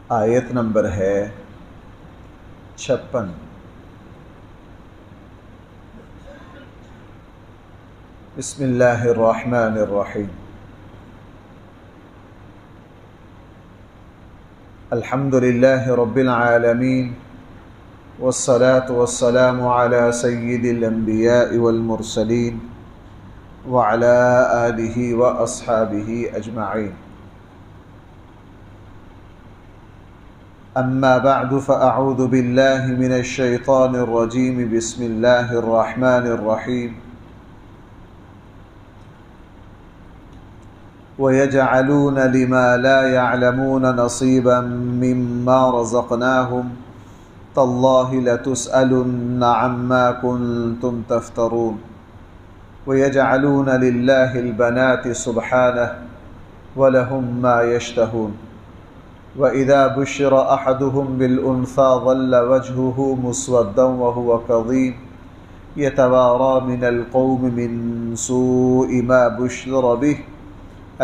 آیت نمبر ہے 56۔ بسم اللہ الرحمن الرحیم۔ الحمد للہ رب العالمین والصلاة والسلام على سید الانبیاء والمرسلین وعلى آلہ واصحابہ اجمعین۔ اما بعد فاعوذ باللہ من الشیطان الرجیم۔ بسم اللہ الرحمن الرحیم۔ وَيَجْعَلُونَ لِمَا لَا يَعْلَمُونَ نَصِيبًا مِّمَّا رَزَقْنَاهُمْ تَاللَّهِ لَتُسْأَلُنَّ عَمَّا كُنتُمْ تَفْتَرُونَ وَيَجْعَلُونَ لِلَّهِ الْبَنَاتِ سُبْحَانَهُ وَلَهُم مَّا يَشْتَهُونَ وَإِذَا بُشِّرَ أَحَدُهُم بِالْأُنثَىٰ ظَلَّ وَجْهُهُ مُسْوَدًّا وَهُوَ كَظِيمٌ يَتَوَارَىٰ مِنَ الْقَوْمِ مِن سُوءِ مَا بُشِّرَ بِهِ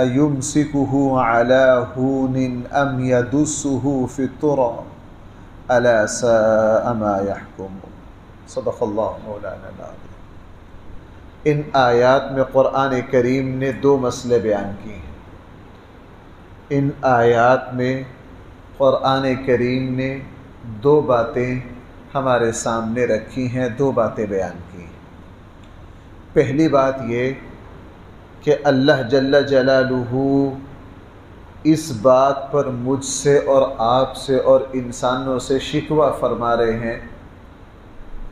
أَيُمْسِكُهُ عَلَىٰ هُونٍ أَمْ يَدُسُّهُ فِي التُّرَابِ أَلَا سَاءَ مَا يَحْكُمُونَ۔ صدق اللہ مولانا العظیم۔ ان آیات میں قرآن کریم نے دو مسئلے بیان کیے ہیں۔ ان آیات میں قرآن کریم نے دو باتیں ہمارے سامنے رکھی ہیں، دو باتیں بیان کی ہیں۔ پہلی بات یہ کہ اللہ جل جلالہ اس بات پر مجھ سے اور آپ سے اور انسانوں سے شکوہ فرما رہے ہیں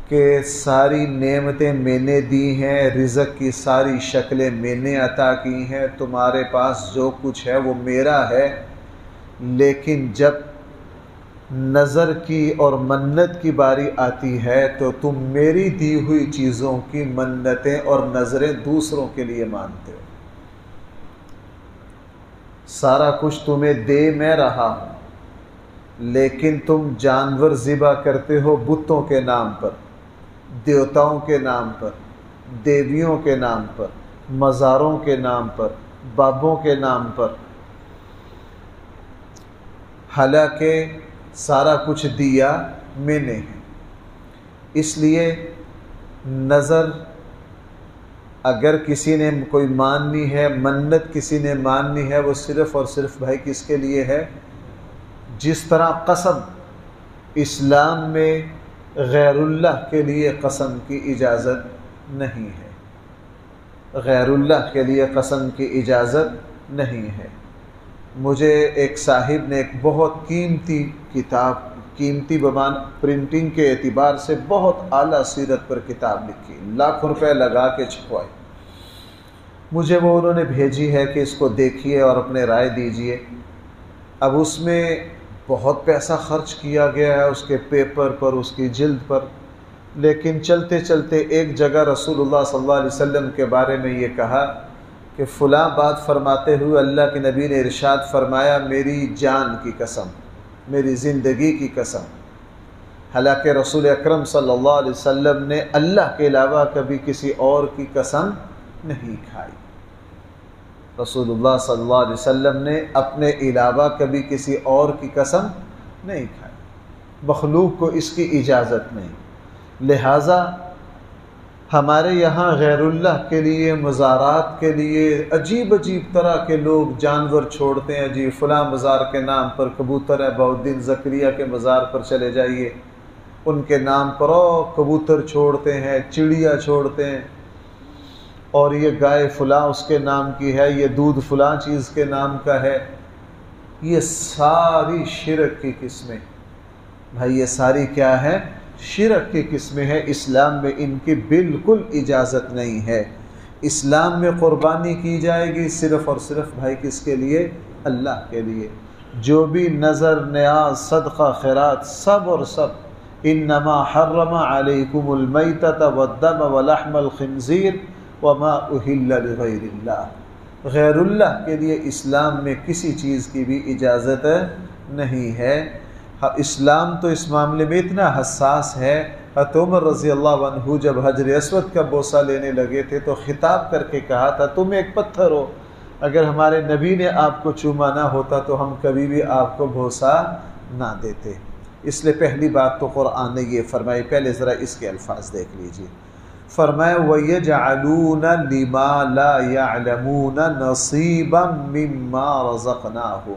کہ ساری نعمتیں میں نے دی ہیں، رزق کی ساری شکلیں میں نے عطا کی ہیں، تمہارے پاس جو کچھ ہے وہ میرا ہے، لیکن جب نظر کی اور منت کی باری آتی ہے تو تم میری دی ہوئی چیزوں کی منتیں اور نظریں دوسروں کے لیے مانتے ہو۔ سارا کچھ تمہیں دے میں رہا ہوں، لیکن تم جانور ذبح کرتے ہو بتوں کے نام پر، دیوتاؤں کے نام پر، دیویوں کے نام پر، مزاروں کے نام پر، بابوں کے نام پر، حالانکہ سارا کچھ دیا میں نے ہے۔ اس لیے نظر اگر کسی نے کوئی ماننی ہے، منت کسی نے ماننی ہے، وہ صرف اور صرف بھائی کس کے لیے ہے؟ جس طرح قسم اسلام میں غیر اللہ کے لیے قسم کی اجازت نہیں ہے، غیر اللہ کے لیے قسم کی اجازت نہیں ہے۔ مجھے ایک صاحب نے ایک بہت قیمتی کتاب، قیمتی بمان پرنٹنگ کے اعتبار سے بہت اعلیٰ سیرت پر کتاب لکھی، لاکھوں روپے لگا کے چھپوائی۔ مجھے وہ انہوں نے بھیجی ہے کہ اس کو دیکھیے اور اپنے رائے دیجیے۔ اب اس میں بہت پیسہ خرچ کیا گیا ہے اس کے پیپر پر، اس کی جلد پر، لیکن چلتے چلتے ایک جگہ رسول اللہ صلی اللہ علیہ وسلم کے بارے میں یہ کہا کہ فلاں بات فرماتے ہوئے اللہ کے نبی نے ارشاد فرمایا، میری جان کی قسم، میری زندگی کی قسم۔ حالانکہ رسول اکرم صلی اللہ علیہ وسلم نے اللہ کے علاوہ کبھی کسی اور کی قسم نہیں کھائی۔ رسول اللہ صلی اللہ علیہ وسلم نے اپنے علاوہ کبھی کسی اور کی قسم نہیں کھائی، مخلوق کو اس کی اجازت نہیں۔ لہٰذا ہمارے یہاں غیر اللہ کے لیے، مزارات کے لیے عجیب عجیب طرح کے لوگ جانور چھوڑتے ہیں۔ جی فلاں مزار کے نام پر کبوتر ہے، بہاؤالدین زکریا کے مزار پر چلے جائیے، ان کے نام پر کبوتر چھوڑتے ہیں، چڑیا چھوڑتے ہیں، اور یہ گائے فلاں اس کے نام کی ہے، یہ دودھ فلاں چیز کے نام کا ہے۔ یہ ساری شرک کی قسمیں، بھائی یہ ساری کیا ہے؟ شرک کی قسمیں ہیں۔ اسلام میں ان کی بالکل اجازت نہیں ہے۔ اسلام میں قربانی کی جائے گی صرف اور صرف بھائی کس کے لیے؟ اللہ کے لیے۔ جو بھی نظر، نیاز، صدقہ، خیرات، سب اور سب، انما حرم علیکم المیتۃ والدم ولحم الخنزیر وما اہل لغیر اللہ۔ غیر اللہ کے لیے اسلام میں کسی چیز کی بھی اجازت نہیں ہے۔ اسلام تو اس معاملے میں اتنا حساس ہے، حضرت عمر رضی اللہ عنہ جب حجر اسود کا بوسہ لینے لگے تھے تو خطاب کر کے کہا تھا، تم ایک پتھر ہو، اگر ہمارے نبی نے آپ کو چوما نہ ہوتا تو ہم کبھی بھی آپ کو بوسہ نہ دیتے۔ اس لیے پہلی بات تو قرآن نے یہ فرمائی، پہلے ذرا اس کے الفاظ دیکھ لیجیے۔ فرمایا وَيَجْعَلُونَ لِمَا لَا يَعْلَمُونَ نَصِيبًا مِّمَّا رَزَقْنَاهُمْ،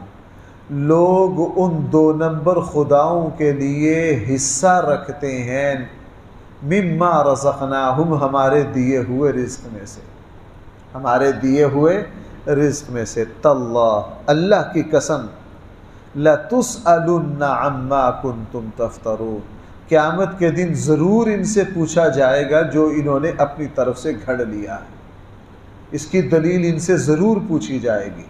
لوگ ان 2 نمبر خداؤں کے لیے حصہ رکھتے ہیں مما رزقناہم، ہمارے دیے ہوئے رزق میں سے، ہمارے دیے ہوئے رزق میں سے۔ تاللہ، اللہ کی قسم، لَتُسْأَلُنَّ عَمَّا كُنْتُمْ تَفْتَرُونَ، قیامت کے دن ضرور ان سے پوچھا جائے گا جو انہوں نے اپنی طرف سے گھڑ لیا ہے، اس کی دلیل ان سے ضرور پوچھی جائے گی۔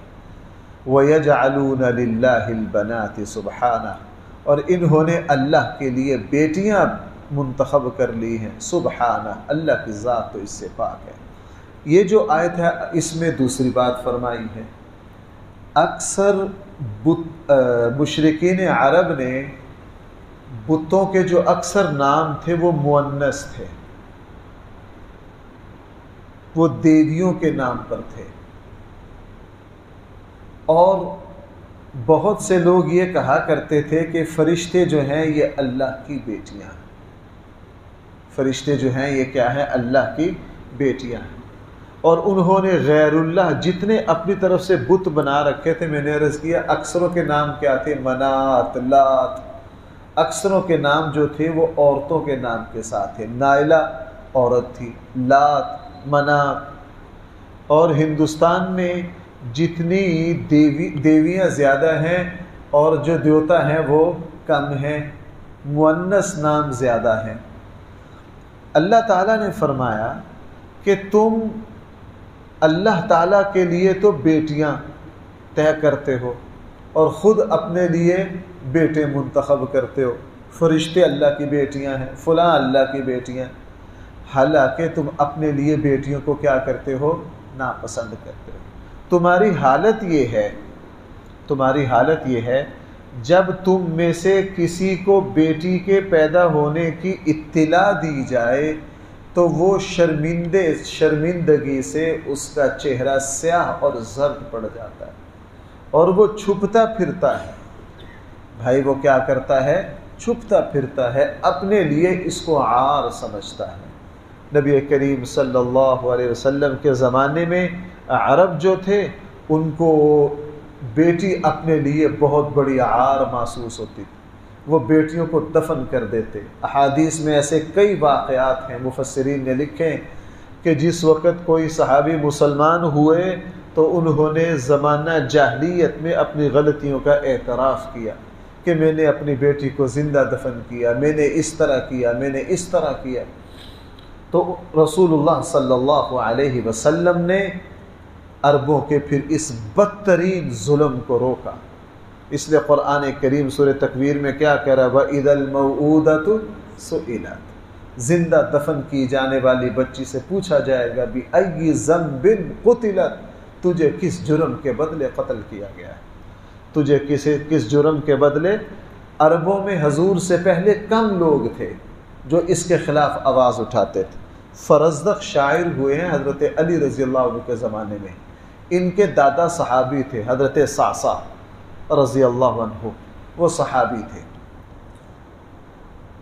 وَيَجْعَلُونَ لِلَّهِ الْبَنَاتِ سُبْحَانَهُ، اور انہوں نے اللہ کے لیے بیٹیاں منتخب کر لی ہیں، سبحانہ، اللہ کی ذات تو اس سے پاک ہے۔ یہ جو آیت ہے اس میں دوسری بات فرمائی ہے، اکثر مشرکین عرب نے بتوں کے جو اکثر نام تھے وہ مؤنث تھے، وہ دیویوں کے نام پر تھے، اور بہت سے لوگ یہ کہا کرتے تھے کہ فرشتے جو ہیں یہ اللہ کی بیٹیاں ہیں، فرشتے جو ہیں یہ کیا ہیں؟ اللہ کی بیٹیاں ہیں۔ اور انہوں نے غیر اللہ جتنے اپنی طرف سے بت بنا رکھے تھے، میں نے عرض کیا اکثروں کے نام کیا تھے؟ منات، لات، اکثروں کے نام جو تھے وہ عورتوں کے نام کے ساتھ تھے۔ نائلہ عورت تھی، لات، منات۔ اور ہندوستان میں جتنی دیویاں زیادہ ہیں اور جو دیوتا ہیں وہ کم ہیں، مؤنث نام زیادہ ہیں۔ اللہ تعالیٰ نے فرمایا کہ تم اللہ تعالیٰ کے لیے تو بیٹیاں طے کرتے ہو اور خود اپنے لیے بیٹے منتخب کرتے ہو، فرشتے اللہ کی بیٹیاں ہیں، فلاں اللہ کی بیٹیاں، حالانکہ تم اپنے لیے بیٹیوں کو کیا کرتے ہو؟ ناپسند کرتے ہو۔ تمہاری حالت یہ ہے جب تم میں سے کسی کو بیٹی کے پیدا ہونے کی اطلاع دی جائے تو وہ شرمندگی سے اس کا چہرہ سیاہ اور زرد پڑ جاتا ہے اور وہ چھپتا پھرتا ہے۔ بھائی وہ کیا کرتا ہے؟ چھپتا پھرتا ہے، اپنے لیے اس کو عار سمجھتا ہے۔ نبی کریم صلی اللہ علیہ وسلم کے زمانے میں عرب جو تھے ان کو بیٹی اپنے لیے بہت بڑی عار محسوس ہوتی تھی، وہ بیٹیوں کو دفن کر دیتے۔ احادیث میں ایسے کئی واقعات ہیں، مفسرین نے لکھے کہ جس وقت کوئی صحابی مسلمان ہوئے تو انہوں نے زمانہ جاہلیت میں اپنی غلطیوں کا اعتراف کیا کہ میں نے اپنی بیٹی کو زندہ دفن کیا، میں نے اس طرح کیا، میں نے اس طرح کیا۔ تو رسول اللہ صلی اللہ علیہ وسلم نے عربوں کے پھر اس بدترین ظلم کو روکا۔ اس لیے قرآن کریم سورہ تکویر میں کیا کہہ رہا ہے؟ وَإِذَا الْمَوْءُودَةُ سُئِلَتْ، زندہ دفن کی جانے والی بچی سے پوچھا جائے گا بِأَيِّ ذَنبٍ قُتِلَتْ، تجھے کس جرم کے بدلے قتل کیا گیا ہے، تجھے کس جرم کے بدلے۔ عربوں میں حضور سے پہلے کم لوگ تھے جو اس کے خلاف آواز اٹھاتے تھے۔ فرزدق شاعر ہوئے ہیں حضرت علی رضی اللہ عنہ کے زمانے میں، ان کے دادا صحابی تھے، حضرت صعصع رضی اللہ عنہ، وہ صحابی تھے۔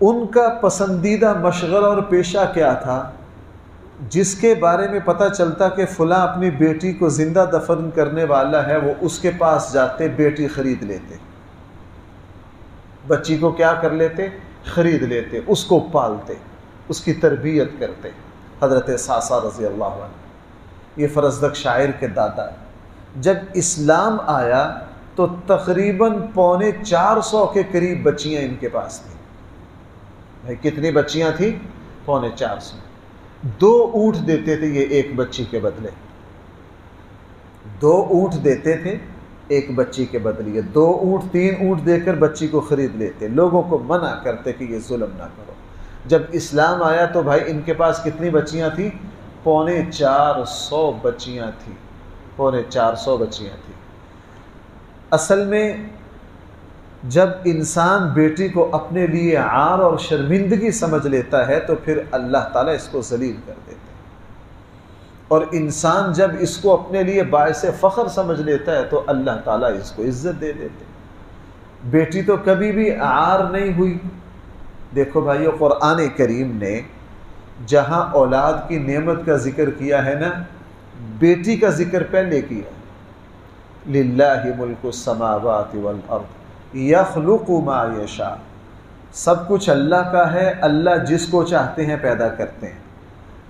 ان کا پسندیدہ مشغلہ اور پیشہ کیا تھا؟ جس کے بارے میں پتہ چلتا کہ فلاں اپنی بیٹی کو زندہ دفن کرنے والا ہے، وہ اس کے پاس جاتے، بیٹی خرید لیتے، بچی کو کیا کر لیتے؟ خرید لیتے، اس کو پالتے، اس کی تربیت کرتے۔ حضرت صعصع رضی اللہ عنہ، یہ فرزدق شاعر کے دادا ہے۔ جب اسلام آیا تو تقریباً 450 کے قریب بچیاں ان کے پاس تھیں۔ بھائی کتنی بچیاں تھیں؟ 450۔ 2 اونٹ دیتے تھے یہ ایک بچی کے بدلے، 2 اونٹ دیتے تھے ایک بچی کے بدلے، 2 اونٹ 3 اونٹ دے کر بچی کو خرید لیتے، لوگوں کو منع کرتے کہ یہ ظلم نہ کرو۔ جب اسلام آیا تو بھائی ان کے پاس کتنی بچیاں تھیں؟ 450 بچیاں تھیں، 450 بچیاں تھیں۔ اصل میں جب انسان بیٹی کو اپنے لیے عار اور شرمندگی سمجھ لیتا ہے تو پھر اللہ تعالیٰ اس کو ذلیل کر دیتے ہیں، اور انسان جب اس کو اپنے لیے باعث فخر سمجھ لیتا ہے تو اللہ تعالیٰ اس کو عزت دے دیتے ہیں۔ بیٹی تو کبھی بھی عار نہیں ہوئی۔ دیکھو بھائیو، قرآن کریم نے جہاں اولاد کی نعمت کا ذکر کیا ہے نا، بیٹی کا ذکر پہلے کیا۔ للہ ملک السماوات والارض یخلق ما یشاء، سب کچھ اللہ کا ہے، اللہ جس کو چاہتے ہیں پیدا کرتے ہیں۔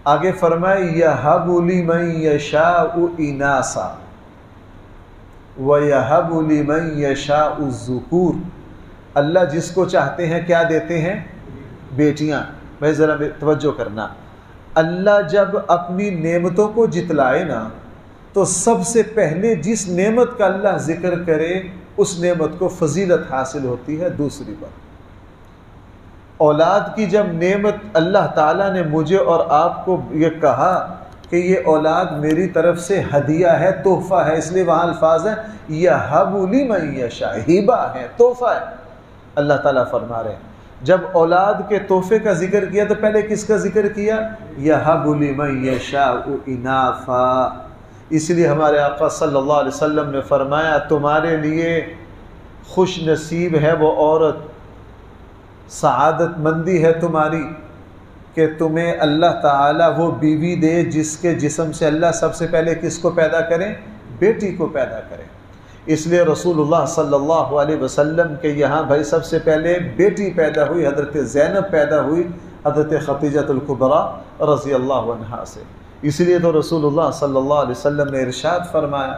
آگے فرمائے یہب لمن یشاء اناثا ویہب لمن یشاء الذکور، اللہ جس کو چاہتے ہیں کیا دیتے ہیں؟ بیٹیاں۔ بھائی ذرا توجہ کرنا، اللہ جب اپنی نعمتوں کو جتلائے نا تو سب سے پہلے جس نعمت کا اللہ ذکر کرے اس نعمت کو فضیلت حاصل ہوتی ہے۔ دوسری بات، اولاد کی جب نعمت اللہ تعالیٰ نے مجھے اور آپ کو یہ کہا کہ یہ اولاد میری طرف سے ہدیہ ہے، تحفہ ہے، اس لیے وہاں الفاظ ہیں یہب لمن یشاء، ہبہ ہے، تحفہ ہے۔ اللہ تعالیٰ فرما رہے ہیں جب اولاد کے تحفے کا ذکر کیا تو پہلے کس کا ذکر کیا؟ یہب لمن یشاء اناثا۔ اس لیے ہمارے آقا صلی اللہ علیہ وسلم نے فرمایا تمہارے لیے خوش نصیب ہے وہ عورت، سعادت مندی ہے تمہاری کہ تمہیں اللہ تعالیٰ وہ بیوی دے جس کے جسم سے اللہ سب سے پہلے کس کو پیدا کریں؟ بیٹی کو پیدا کریں۔ اس لیے رسول اللہ صلی اللہ علیہ وسلم کے یہاں بھائی سب سے پہلے بیٹی پیدا ہوئی، حضرت زینب پیدا ہوئی حضرت خدیجہ الکبریٰ رضی اللہ عنہا سے۔ اس لیے تو رسول اللہ صلی اللہ علیہ وسلم نے ارشاد فرمایا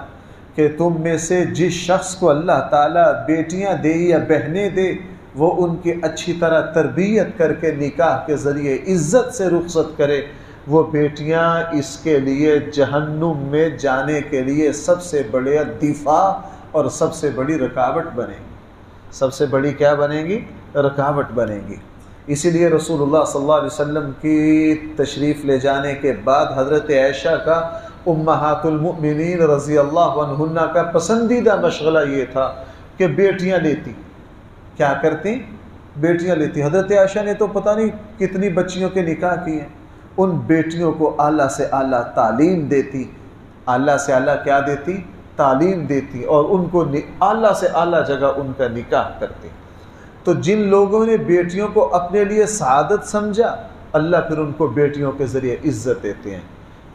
کہ تم میں سے جس شخص کو اللہ تعالیٰ بیٹیاں دے یا بہنیں دے وہ ان کی اچھی طرح تربیت کر کے نکاح کے ذریعے عزت سے رخصت کرے، وہ بیٹیاں اس کے لیے جہنم میں جانے کے لیے سب سے بڑے دفاع اور سب سے بڑی رکاوٹ بنیں گی۔ سب سے بڑی کیا بنیں گی؟ رکاوٹ بنیں گی۔ اسی لیے رسول اللہ صلی اللہ علیہ وسلم کی تشریف لے جانے کے بعد حضرت عائشہ کا امہات المؤمنین رضی اللہ عنہن کا پسندیدہ مشغلہ یہ تھا کہ بیٹیاں لیتی۔ کیا کرتی؟ بیٹیاں لیتی۔ حضرت عائشہ نے تو پتہ نہیں کتنی بچیوں کے نکاح کیے، ان بیٹیوں کو اعلیٰ سے اعلیٰ تعلیم دیتی، اعلیٰ سے اعلیٰ کیا دیتی؟ تعلیم دیتی، اور ان کو اعلیٰ سے اعلیٰ جگہ ان کا نکاح کرتی۔ تو جن لوگوں نے بیٹیوں کو اپنے لیے سعادت سمجھا، اللہ پھر ان کو بیٹیوں کے ذریعے عزت دیتے ہیں۔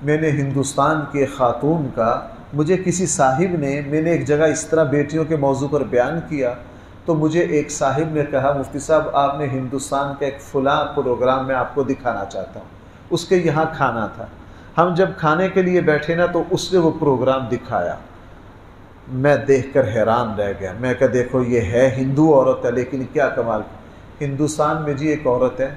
میں نے ہندوستان کے خاتون کا، مجھے کسی صاحب نے، میں نے ایک جگہ اس طرح بیٹیوں کے موضوع پر بیان کیا تو مجھے ایک صاحب نے کہا مفتی صاحب آپ نے ہندوستان کا ایک فلاں پروگرام میں آپ کو دکھانا چاہتا ہوں۔ اس کے یہاں کھانا تھا، ہم جب کھانے کے لیے بیٹھے نا تو اس نے وہ پروگرام دکھایا، میں دیکھ کر حیران رہ گیا۔ میں کہا دیکھو یہ ہے ہندو عورت ہے لیکن کیا کمال، ہندوستان میں جی ایک عورت ہے،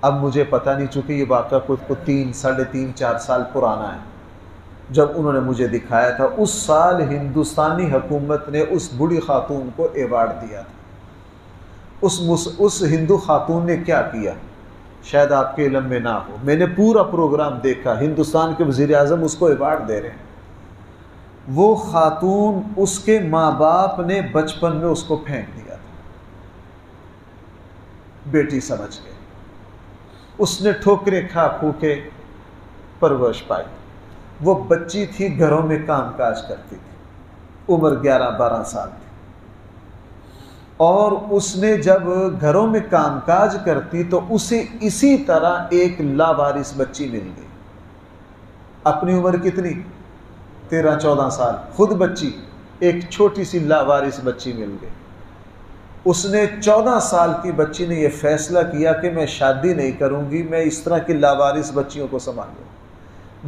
اب مجھے پتہ نہیں چونکہ یہ واقعہ کچھ 3 ساڑھے 3 4 سال پرانا ہے، جب انہوں نے مجھے دکھایا تھا اس سال ہندوستانی حکومت نے اس بوڑھی خاتون کو ایوارڈ دیا تھا۔ اس ہندو خاتون نے کیا کیا شاید آپ کے علم میں نہ ہو، میں نے پورا پروگرام دیکھا، ہندوستان کے وزیر اعظم اس کو ایوارڈ دے رہے ہیں۔ وہ خاتون اس کے ماں باپ نے بچپن میں اس کو پھینک دیا تھا، بیٹی سمجھ کے اس نے ٹھوکریں کھا کھو کے پرورش پائی۔ وہ بچی تھی گھروں میں کام کاج کرتی تھی، عمر 11-12 سال تھی، اور اس نے جب گھروں میں کام کاج کرتی تو اسے اسی طرح ایک لاوارث بچی مل گئی۔ اپنی عمر کتنی؟ 13-14 سال، خود بچی، ایک چھوٹی سی لاوارث بچی مل گئی۔ اس نے 14 سال کی بچی نے یہ فیصلہ کیا کہ میں شادی نہیں کروں گی، میں اس طرح کی لاوارث بچیوں کو سنبھالوں۔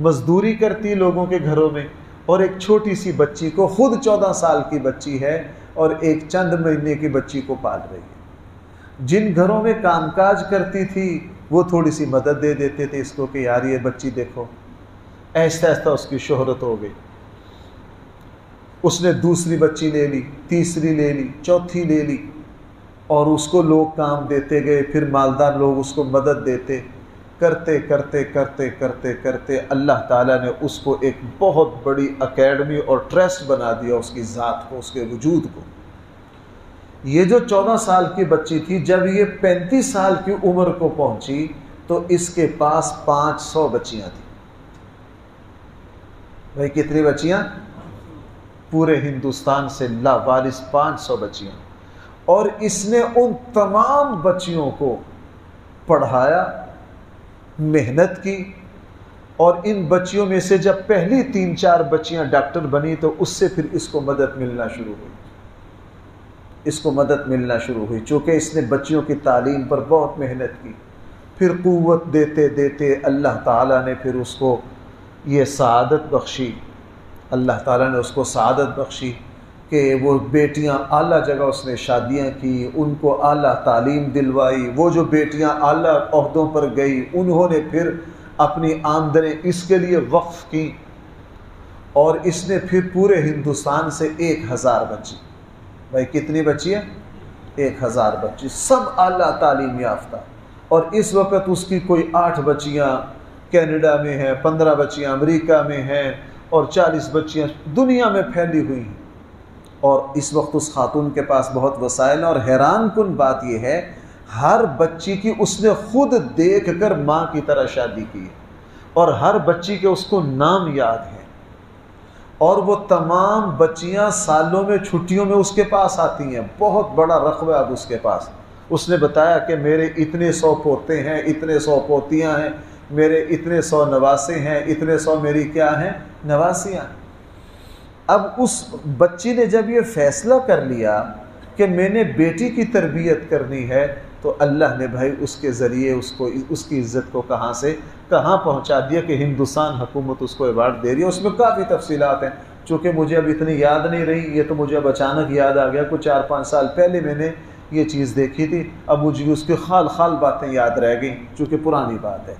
مزدوری کرتی لوگوں کے گھروں میں، اور ایک چھوٹی سی بچی کو، خود 14 سال کی بچی ہے اور ایک چند مہینے کی بچی کو پال رہی ہے۔ جن گھروں میں کام کاج کرتی تھی وہ تھوڑی سی مدد دے دیتے تھے اس کو کہ یار یہ بچی دیکھو، ایسا ایسا اس کی شہرت ہو گئی۔ اس نے دوسری بچی لے لی، تیسری لے لی، چوتھی لے لی، اور اس کو لوگ کام دیتے گئے، پھر مالدار لوگ اس کو مدد دیتے، کرتے کرتے کرتے کرتے کرتے اللہ تعالیٰ نے اس کو ایک بہت بڑی اکیڈمی اور ٹرسٹ بنا دیا اس کی ذات کو، اس کے وجود کو۔ یہ جو 14 سال کی بچی تھی جب یہ 35 سال کی عمر کو پہنچی تو اس کے پاس 500 بچیاں تھیں۔ بھائی کتنی بچیاں؟ پورے ہندوستان سے لاوارث 500 بچیاں، اور اس نے ان تمام بچیوں کو پڑھایا، محنت کی، اور ان بچیوں میں سے جب پہلی 3-4 بچیاں ڈاکٹر بنی تو اس سے پھر اس کو مدد ملنا شروع ہوئی، اس کو مدد ملنا شروع ہوئی، چونکہ اس نے بچیوں کی تعلیم پر بہت محنت کی۔ پھر قوت دیتے دیتے اللہ تعالیٰ نے پھر اس کو یہ سعادت بخشی، اللہ تعالیٰ نے اس کو سعادت بخشی کہ وہ بیٹیاں اعلیٰ جگہ اس نے شادیاں کی، ان کو اعلیٰ تعلیم دلوائی۔ وہ جو بیٹیاں اعلیٰ عہدوں پر گئی انہوں نے پھر اپنی آمدنیں اس کے لیے وقف کی، اور اس نے پھر پورے ہندوستان سے 1000 بچی، بھائی کتنی بچی ہے؟ 1000 بچی، سب اعلیٰ تعلیم یافتہ۔ اور اس وقت اس کی کوئی 8 بچیاں کینیڈا میں ہیں، 15 بچیاں امریکہ میں ہیں، اور 40 بچیاں دنیا میں پھیلی ہوئی ہیں۔ اور اس وقت اس خاتون کے پاس بہت وسائل ہیں، اور حیران کن بات یہ ہے ہر بچی کی اس نے خود دیکھ کر ماں کی طرح شادی کی ہے، اور ہر بچی کے اس کو نام یاد ہے، اور وہ تمام بچیاں سالوں میں چھٹیوں میں اس کے پاس آتی ہیں۔ بہت بڑا رقبہ اب اس کے پاس۔ اس نے بتایا کہ میرے اتنے 100 پوتے ہیں، اتنے 100 پوتیاں ہیں، میرے اتنے 100 نواسے ہیں، اتنے 100 میری کیا ہیں؟ نواسیاں۔ اب اس بچی نے جب یہ فیصلہ کر لیا کہ میں نے بیٹی کی تربیت کرنی ہے، تو اللہ نے بھائی اس کے ذریعے اس کی عزت کو کہاں سے کہاں پہنچا دیا کہ ہندوستان حکومت اس کو ایوارڈ دے رہی ہے۔ اس میں کافی تفصیلات ہیں، چونکہ مجھے اب اتنی یاد نہیں رہی، یہ تو مجھے اب اچانک یاد آ گیا، کچھ 4-5 سال پہلے میں نے یہ چیز دیکھی تھی، اب مجھے اس کی خال باتیں یاد رہ گئیں چونکہ پرانی بات ہے۔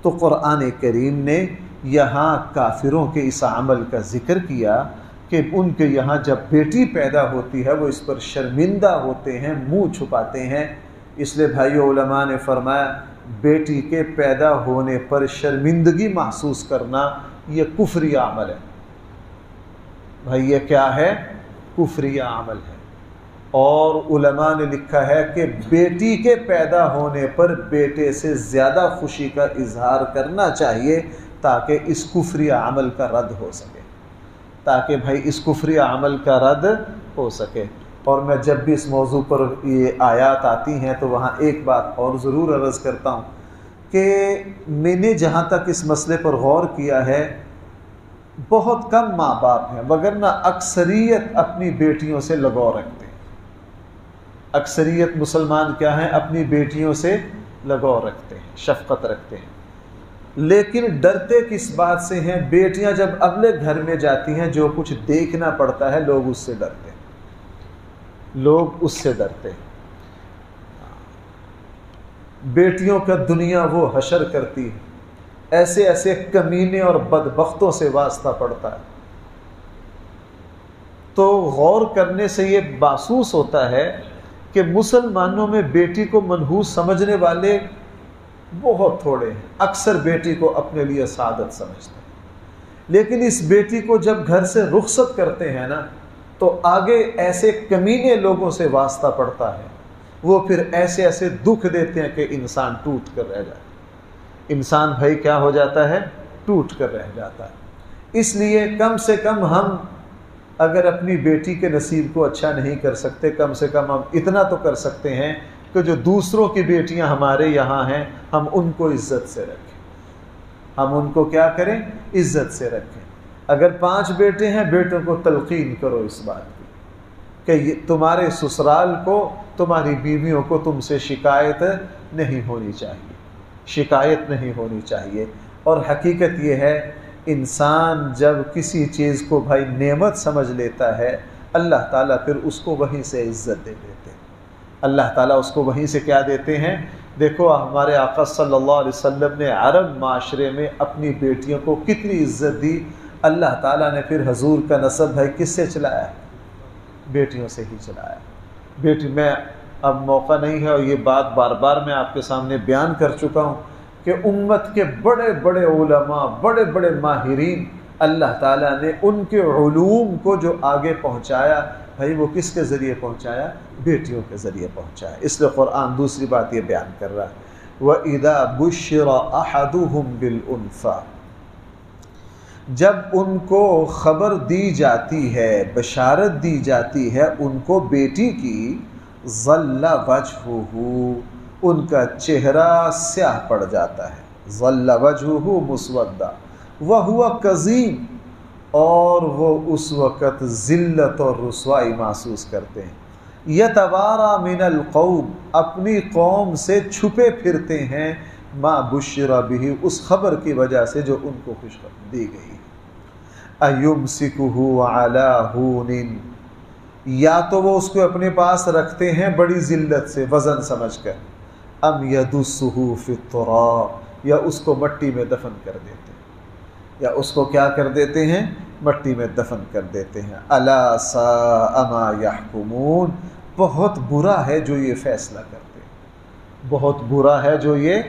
تو قرآن کریم نے یہاں کافروں کے اس عمل کا ذکر کیا کہ ان کے یہاں جب بیٹی پیدا ہوتی ہے وہ اس پر شرمندہ ہوتے ہیں، منہ چھپاتے ہیں۔ اس لیے بھائیو علماء نے فرمایا بیٹی کے پیدا ہونے پر شرمندگی محسوس کرنا یہ کفری عمل ہے۔ بھائی یہ کیا ہے؟ کفری عمل ہے۔ اور علماء نے لکھا ہے کہ بیٹی کے پیدا ہونے پر بیٹے سے زیادہ خوشی کا اظہار کرنا چاہیے تاکہ اس کفری عمل کا رد ہو سکے، تاکہ بھائی اس کفری عمل کا رد ہو سکے۔ اور میں جب بھی اس موضوع پر یہ آیات آتی ہیں تو وہاں ایک بات اور ضرور عرض کرتا ہوں کہ میں نے جہاں تک اس مسئلے پر غور کیا ہے بہت کم ماں باپ ہیں، وگرنہ اکثریت اپنی بیٹیوں سے لگاؤ رکھتے ہیں۔ اکثریت مسلمان کیا ہیں؟ اپنی بیٹیوں سے لگاؤ رکھتے ہیں، شفقت رکھتے ہیں، لیکن ڈرتے کس بات سے ہیں؟ بیٹیاں جب اگلے گھر میں جاتی ہیں جو کچھ دیکھنا پڑتا ہے لوگ اس سے ڈرتے ہیں، لوگ اس سے ڈرتے ہیں۔ بیٹیوں کا دنیا وہ حشر کرتی ہے، ایسے ایسے کمینے اور بدبختوں سے واسطہ پڑتا ہے۔ تو غور کرنے سے یہ محسوس ہوتا ہے کہ مسلمانوں میں بیٹی کو منحوس سمجھنے والے بہت تھوڑے ہیں، اکثر بیٹی کو اپنے لیے سعادت سمجھتے ہیں، لیکن اس بیٹی کو جب گھر سے رخصت کرتے ہیں نا تو آگے ایسے کمینے لوگوں سے واسطہ پڑتا ہے، وہ پھر ایسے ایسے دکھ دیتے ہیں کہ انسان ٹوٹ کر رہ جاتا ہے، انسان بھائی کیا ہو جاتا ہے؟ ٹوٹ کر رہ جاتا ہے۔ اس لیے کم سے کم ہم اگر اپنی بیٹی کے نصیب کو اچھا نہیں کر سکتے، کم سے کم ہم اتنا تو کر سکتے ہیں کہ جو دوسروں کی بیٹیاں ہمارے یہاں ہیں ہم ان کو عزت سے رکھیں، ہم ان کو کیا کریں؟ عزت سے رکھیں۔ اگر 5 بیٹے ہیں، بیٹوں کو تلقین کرو اس بات کی کہ تمہارے سسرال کو، تمہاری بیویوں کو تم سے شکایت نہیں ہونی چاہیے، شکایت نہیں ہونی چاہیے۔ اور حقیقت یہ ہے انسان جب کسی چیز کو بھائی نعمت سمجھ لیتا ہے اللہ تعالیٰ پھر اس کو وہیں سے عزت دے دیتے ہیں، اللہ تعالیٰ اس کو وہیں سے کیا دیتے ہیں؟ دیکھو ہمارے آقا صلی اللہ علیہ وسلم نے عرب معاشرے میں اپنی بیٹیوں کو کتنی عزت دی، اللہ تعالیٰ نے پھر حضور کا نسب بھائی کس سے چلایا؟ بیٹیوں سے ہی چلایا۔ بیٹی میں اب موقع نہیں ہے اور یہ بات بار بار میں آپ کے سامنے بیان کر چکا ہوں کہ امت کے بڑے بڑے علماء، بڑے بڑے ماہرین، اللہ تعالیٰ نے ان کے علوم کو جو آگے پہنچایا بھائی وہ کس کے ذریعے پہنچایا؟ بیٹیوں کے ذریعے پہنچایا۔ اس لیے قرآن دوسری بات یہ بیان کر رہا ہے وَإِذَا بُشِّرَ أَحَدُهُمْ بِالْأُنْثَىٰ، جب ان کو خبر دی جاتی ہے، بشارت دی جاتی ہے ان کو بیٹی کی، ظل وجہہ، ان کا چہرہ سیاہ پڑ جاتا ہے، ظل وجہہ مسودا وہو کظیم، اور وہ اس وقت ذلت اور رسوائی محسوس کرتے ہیں، یتوارا من القوم، اپنی قوم سے چھپے پھرتے ہیں، ما بشر بہ، اس خبر کی وجہ سے جو ان کو خوشخبری دی گئی، ایمسکہ علی ہون، یا تو وہ اس کو اپنے پاس رکھتے ہیں بڑی ذلت سے وزن سمجھ کر، ام یدسہ فی التراب، یا اس کو مٹی میں دفن کر دیتے ہیں، یا اس کو کیا کر دیتے ہیں، مٹی میں دفن کر دیتے ہیں۔ الا ساء ما یحکمون، بہت برا ہے جو یہ فیصلہ کرتے ہیں، بہت برا ہے جو یہ،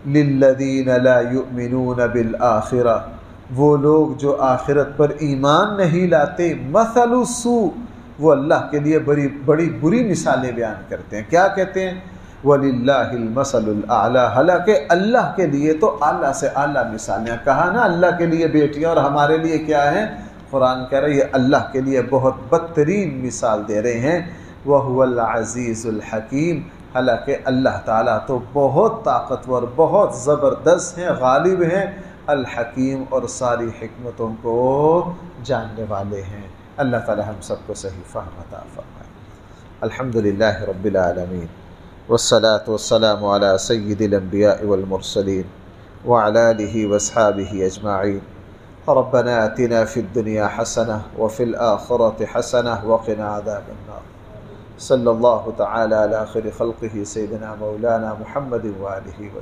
للذین لا یؤمنون بالآخرہ، وہ لوگ جو آخرت پر ایمان نہیں لاتے، مثل السوء، وہ اللہ کے لیے بڑی بری مثالیں بیان کرتے ہیں، کیا کہتے ہیں، وَلِلَّهِ الْمَثَلُ الْأَعْلَى، حالانکہ اللہ کے لیے تو اعلیٰ سے اعلیٰ مثالیں، کہا نا اللہ کے لیے بیٹیاں اور ہمارے لیے کیا ہے، قرآن کہہ رہے ہیں اللہ کے لیے بہت بدترین مثال دے رہے ہیں، وَهُوَ الْعَزِيزُ الْحَكِيمُ، حالانکہ اللہ تعالیٰ تو بہت طاقتور، بہت زبردست ہیں، غالب ہیں، الحکیم، اور ساری حکمتوں کو جاننے والے ہیں۔ اللہ تعالیٰ ہم سب کو صحیح فہم عطا فرمائے۔ الحمدللہ رب العالمین، والصلاة والسلام على سید الانبیاء والمرسلین وعلى آلہ واصحابہ اجمعین۔ ربنا آتنا فی الدنیا حسنہ وفی الآخرة حسنہ وقنا عذاب النار۔ صلی اللہ تعالی علی خیر خلقہ سیدنا مولانا محمد وآلہ وسلم۔